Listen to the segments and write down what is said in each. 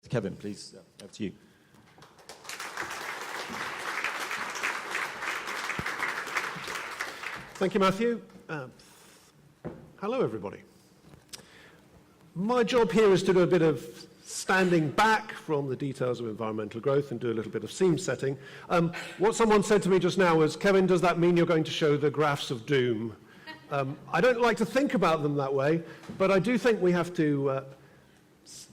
Kevin, please, over to you. Thank you, Matthew. Hello, everybody. My job here is to do a bit of standing back from the details of environmental growth and do a little bit of scene setting. What someone said to me just now was, Kevin, does that mean you're going to show the graphs of doom? I don't like to think about them that way, but I do think we have to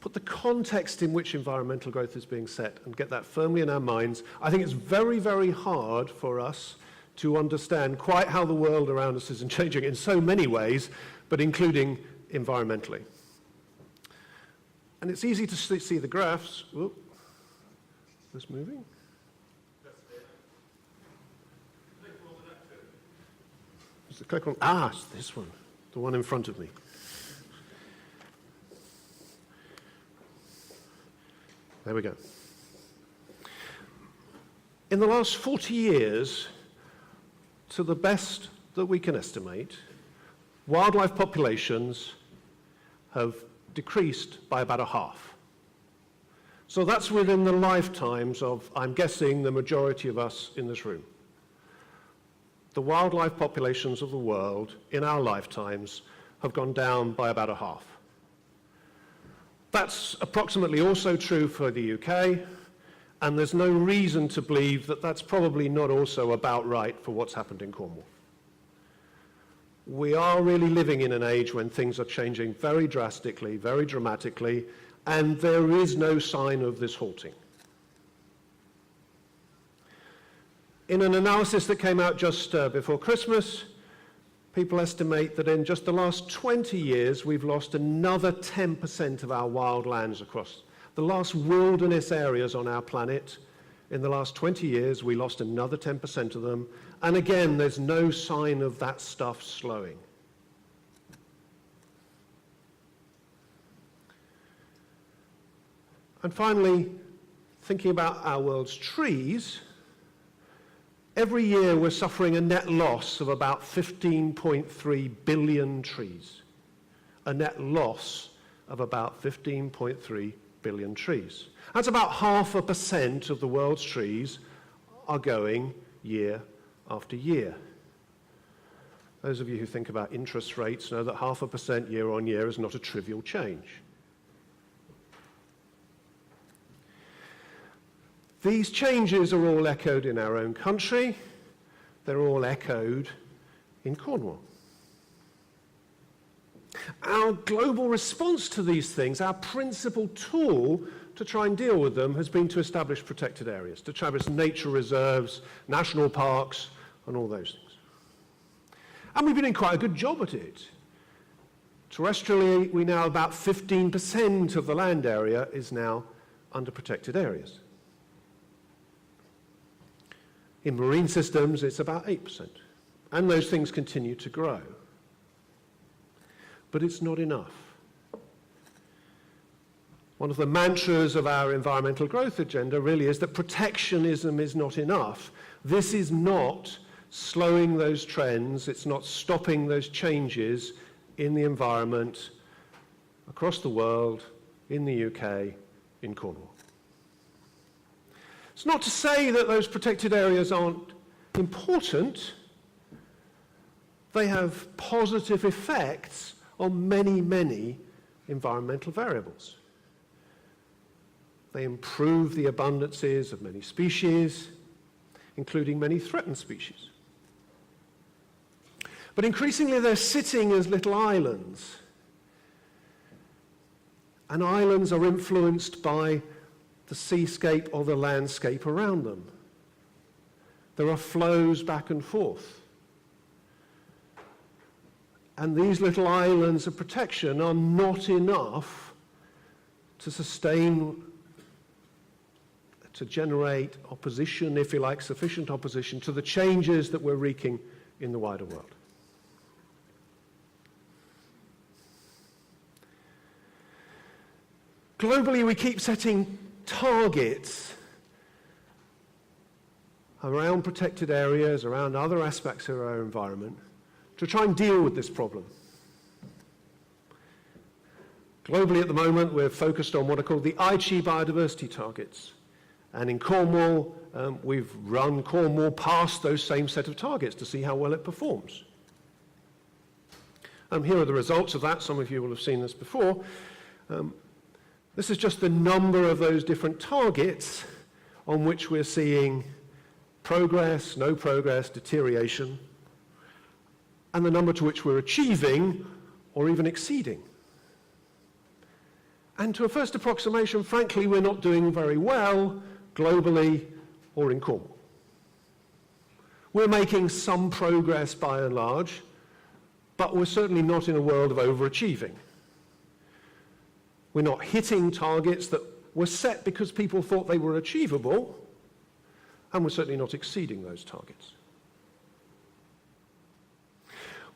put the context in which environmental growth is being set and get that firmly in our minds. I think it's very, very hard for us to understand quite how the world around us is changing in so many ways, but including environmentally. And it's easy to see the graphs. Whoop. Is this moving? Is the click on? Ah, it's this one, the one in front of me. There we go. In the last 40 years, to the best that we can estimate, wildlife populations have decreased by about a half. So that's within the lifetimes of, I'm guessing, the majority of us in this room. The wildlife populations of the world in our lifetimes have gone down by about a half. That's approximately also true for the UK, and there's no reason to believe that that's probably not also about right for what's happened in Cornwall. We are really living in an age when things are changing very drastically, very dramatically, and there is no sign of this halting. In an analysis that came out just before Christmas, people estimate that in just the last 20 years, we've lost another 10% of our wild lands across the last wilderness areas on our planet. In the last 20 years, we lost another 10% of them. And again, there's no sign of that stuff slowing. And finally, thinking about our world's trees, every year we're suffering a net loss of about 15.3 billion trees. A net loss of about 15.3 billion trees. That's about 0.5% of the world's trees are going year after year. Those of you who think about interest rates know that 0.5% year on year is not a trivial change. These changes are all echoed in our own country. They're all echoed in Cornwall. Our global response to these things, our principal tool to try and deal with them, has been to establish protected areas, to establish nature reserves, national parks, and all those things. And we've been doing quite a good job at it. Terrestrially, we now about 15% of the land area is now under protected areas. In marine systems, it's about 8%. And those things continue to grow. But it's not enough. One of the mantras of our environmental growth agenda really is that protectionism is not enough. This is not slowing those trends. It's not stopping those changes in the environment across the world, in the UK, in Cornwall. It's not to say that those protected areas aren't important. They have positive effects on many, many environmental variables. They improve the abundances of many species, including many threatened species. But increasingly they're sitting as little islands. And islands are influenced by the seascape or the landscape around them. There are flows back and forth. And these little islands of protection are not enough to sustain, to generate opposition, if you like, sufficient opposition to the changes that we're wreaking in the wider world. Globally, we keep setting targets around protected areas, around other aspects of our environment, to try and deal with this problem. Globally at the moment, we're focused on what are called the Aichi biodiversity targets. And in Cornwall, we've run Cornwall past those same set of targets to see how well it performs. Here are the results of that. Some of you will have seen this before. This is just the number of those different targets on which we're seeing progress, no progress, deterioration, and the number to which we're achieving or even exceeding. And to a first approximation, frankly, we're not doing very well globally or in Cornwall. We're making some progress by and large, but we're certainly not in a world of overachieving. We're not hitting targets that were set because people thought they were achievable, and we're certainly not exceeding those targets.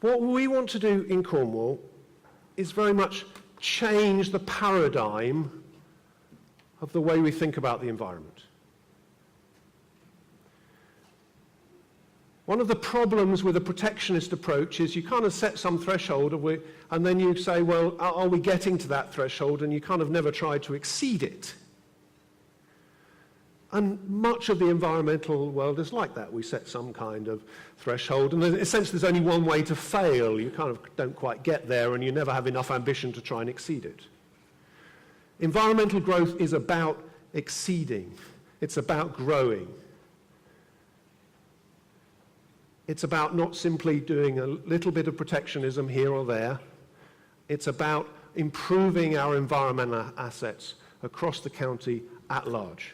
What we want to do in Cornwall is very much change the paradigm of the way we think about the environment. One of the problems with a protectionist approach is you kind of set some threshold and then you say, well, are we getting to that threshold? And you kind of never try to exceed it. And much of the environmental world is like that. We set some kind of threshold, and in a sense there's only one way to fail. You kind of don't quite get there, and you never have enough ambition to try and exceed it. Environmental growth is about exceeding. It's about growing. It's about not simply doing a little bit of protectionism here or there. It's about improving our environmental assets across the county at large.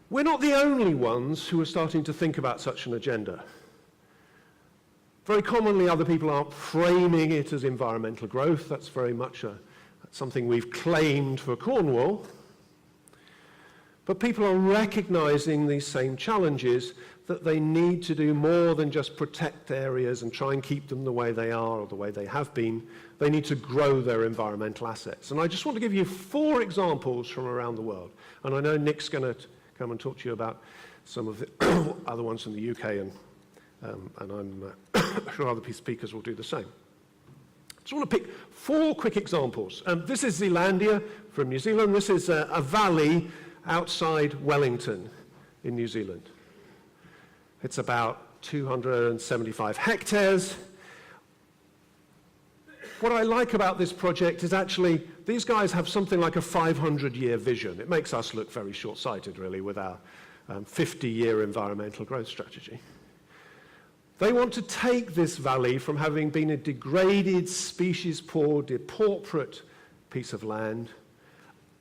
We're not the only ones who are starting to think about such an agenda. Very commonly, other people aren't framing it as environmental growth. That's very much something we've claimed for Cornwall. But people are recognizing these same challenges, that they need to do more than just protect areas and try and keep them the way they are or the way they have been. They need to grow their environmental assets. And I just want to give you 4 examples from around the world. And I know Nick's going to come and talk to you about some of the other ones from the UK, and I'm sure other speakers will do the same. I just want to pick 4 quick examples. This is Zealandia from New Zealand. This is a valley outside Wellington in New Zealand. It's about 275 hectares. What I like about this project is actually these guys have something like a 500-year vision. It makes us look very short-sighted, really, with our 50-year environmental growth strategy. They want to take this valley from having been a degraded, species-poor, depauperate piece of land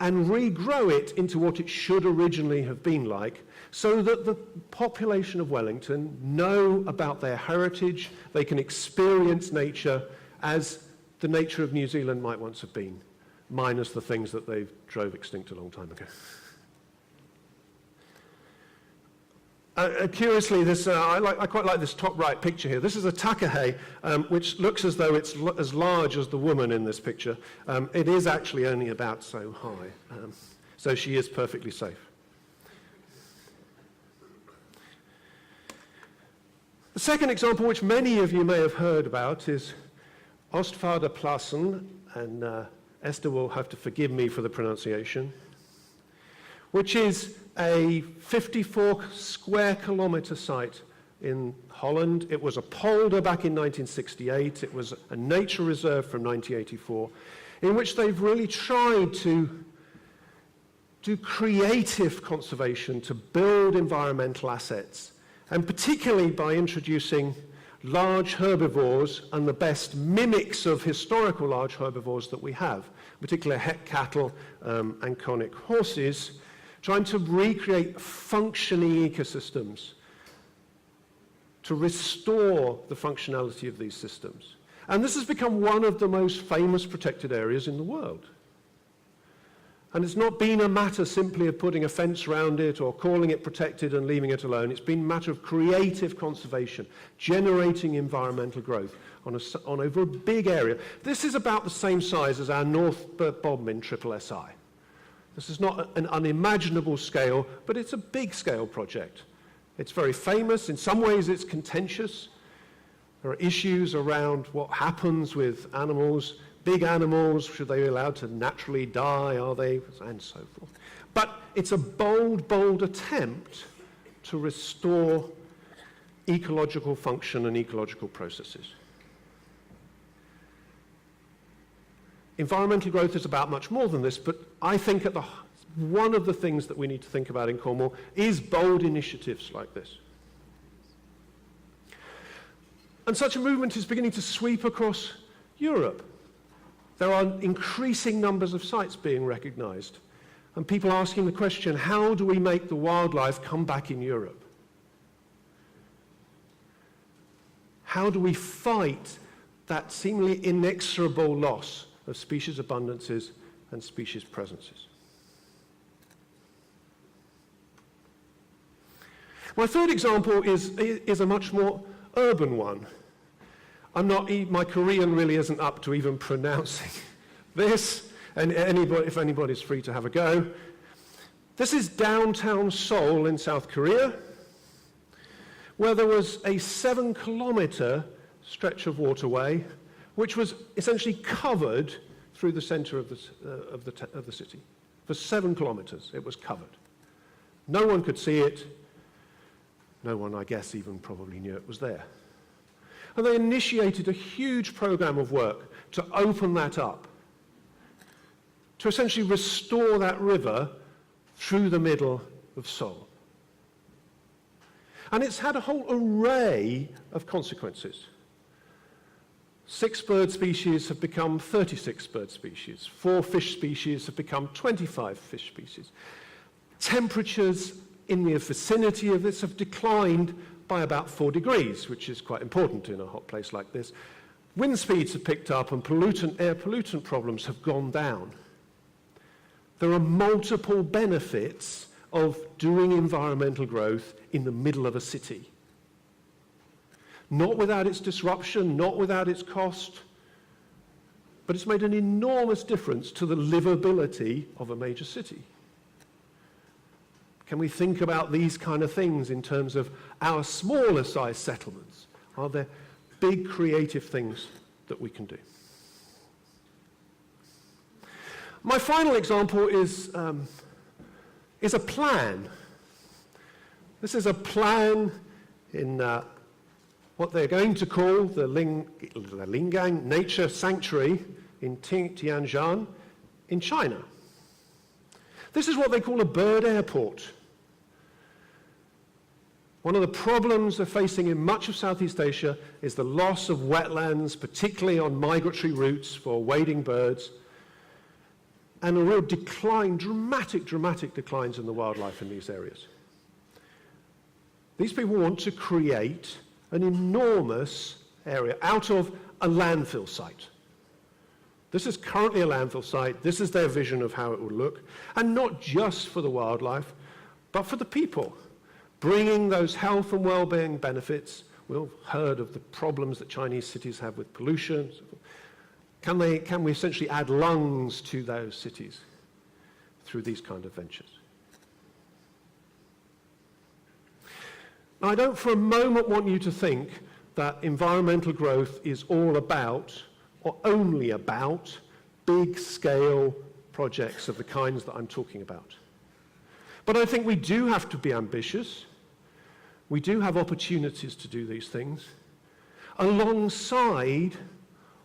and regrow it into what it should originally have been like, so that the population of Wellington know about their heritage, they can experience nature as the nature of New Zealand might once have been, minus the things that they drove extinct a long time ago. Curiously, I quite like this top right picture here. This is a takahe, which looks as though it's as large as the woman in this picture. It is actually only about so high, so she is perfectly safe. The second example, which many of you may have heard about, is Ostvaarderplassen, and Esther will have to forgive me for the pronunciation, which is a 54 square kilometre site in Holland. It was a polder back in 1968. It was a nature reserve from 1984, in which they've really tried to do creative conservation, to build environmental assets, and particularly by introducing large herbivores and the best mimics of historical large herbivores that we have, particularly het cattle and conic horses, trying to recreate functioning ecosystems, to restore the functionality of these systems. And this has become one of the most famous protected areas in the world. And it's not been a matter simply of putting a fence around it or calling it protected and leaving it alone. It's been a matter of creative conservation, generating environmental growth on over a big area. This is about the same size as our North Bodmin SSSI. This is not an unimaginable scale, but it's a big scale project. It's very famous. In some ways it's contentious. There are issues around what happens with animals, big animals, should they be allowed to naturally die, are they, and so forth. But it's a bold, bold attempt to restore ecological function and ecological processes. Environmental growth is about much more than this, but I think one of the things that we need to think about in Cornwall is bold initiatives like this. And such a movement is beginning to sweep across Europe. There are increasing numbers of sites being recognized, and people asking the question, how do we make the wildlife come back in Europe? How do we fight that seemingly inexorable loss of species abundances and species presences? My third example is a much more urban one. My Korean really isn't up to even pronouncing this, and if anybody's free to have a go. This is downtown Seoul in South Korea, where there was a 7-kilometer stretch of waterway, which was essentially covered through the center of the city. For 7 kilometers, it was covered. No one could see it. No one, I guess, even probably knew it was there. And they initiated a huge program of work to open that up, to essentially restore that river through the middle of Seoul. And it's had a whole array of consequences. 6 bird species have become 36 bird species. 4 fish species have become 25 fish species. Temperatures in the vicinity of this have declined by about 4 degrees, which is quite important in a hot place like this. Wind speeds have picked up and air pollutant problems have gone down. There are multiple benefits of doing environmental growth in the middle of a city. Not without its disruption, not without its cost, but it's made an enormous difference to the livability of a major city. Can we think about these kind of things in terms of our smaller size settlements? Are there big creative things that we can do? My final example is a plan. This is a plan in what they're going to call the Lingang Nature Sanctuary in Tianjin in China. This is what they call a bird airport. One of the problems they're facing in much of Southeast Asia is the loss of wetlands, particularly on migratory routes for wading birds, and a real decline, dramatic declines in the wildlife in these areas. These people want to create an enormous area out of a landfill site. This is currently a landfill site. This is their vision of how it would look, and not just for the wildlife, but for the people, bringing those health and well-being benefits. We've heard of the problems that Chinese cities have with pollution. Can we essentially add lungs to those cities through these kind of ventures? Now, I don't for a moment want you to think that environmental growth is all about, or only about, big-scale projects of the kinds that I'm talking about. But I think we do have to be ambitious. We do have opportunities to do these things, alongside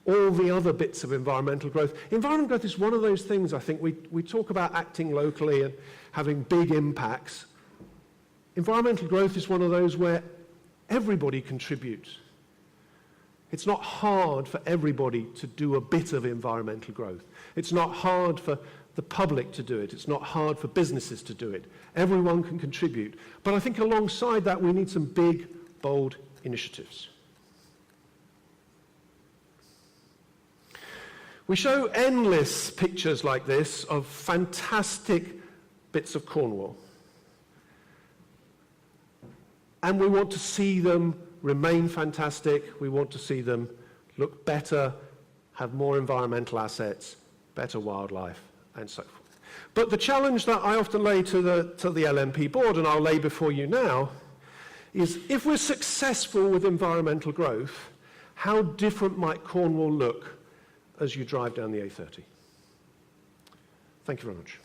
all the other bits of environmental growth. Environmental growth is one of those things, I think, we talk about acting locally and having big impacts. Environmental growth is one of those where everybody contributes. It's not hard for everybody to do a bit of environmental growth. It's not hard for the public to do it. It's not hard for businesses to do it. Everyone can contribute. But I think alongside that, we need some big, bold initiatives. We show endless pictures like this of fantastic bits of Cornwall. And we want to see them remain fantastic. We want to see them look better, have more environmental assets, better wildlife, and so forth. But the challenge that I often lay to the LMP board, and I'll lay before you now, is if we're successful with environmental growth, how different might Cornwall look as you drive down the A30? Thank you very much.